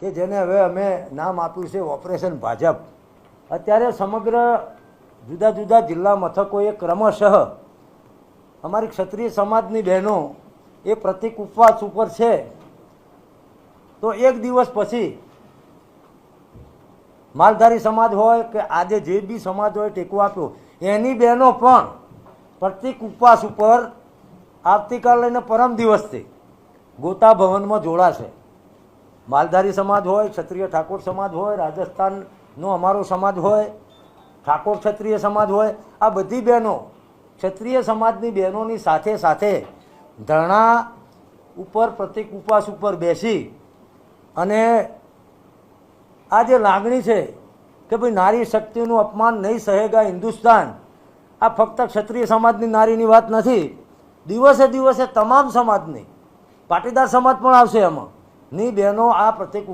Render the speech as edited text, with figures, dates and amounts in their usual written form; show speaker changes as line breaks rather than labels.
કે જેને હવે અમે નામ આપ્યું છે ઓપરેશન ભાજપ. અત્યારે સમગ્ર જુદા જુદા જિલ્લા મથકોએ ક્રમશઃ અમારી ક્ષત્રિય સમાજની બહેનો એ પ્રતિક ઉપવાસ ઉપર છે. તો એક દિવસ પછી માલધારી સમાજ હોય કે આજે જે બી સમાજ હોય ટેકો આપ્યો એની બહેનો પણ પ્રતિક ઉપવાસ ઉપર આવતીકાલે ને પરમ દિવસથી ગોતા ભવનમાં જોડાશે. માલધારી સમાજ હોય, ક્ષત્રિય ઠાકોર સમાજ હોય, રાજસ્થાનનો અમારો સમાજ હોય, ઠાકોર ક્ષત્રિય સમાજ હોય, આ બધી બહેનો ક્ષત્રિય સમાજની બહેનોની સાથે સાથે ધરણા ઉપર પ્રતિક ઉપવાસ ઉપર બેસી અને આ જે લાગણી છે કે ભાઈ નારી શક્તિનું અપમાન નહીં સહેગા હિન્દુસ્તાન, આ ફક્ત ક્ષત્રિય સમાજની નારીની વાત નથી. દિવસે દિવસે તમામ સમાજની, પાટીદાર સમાજ પણ આવશે એમાં ની બહેનો આ પ્રતિક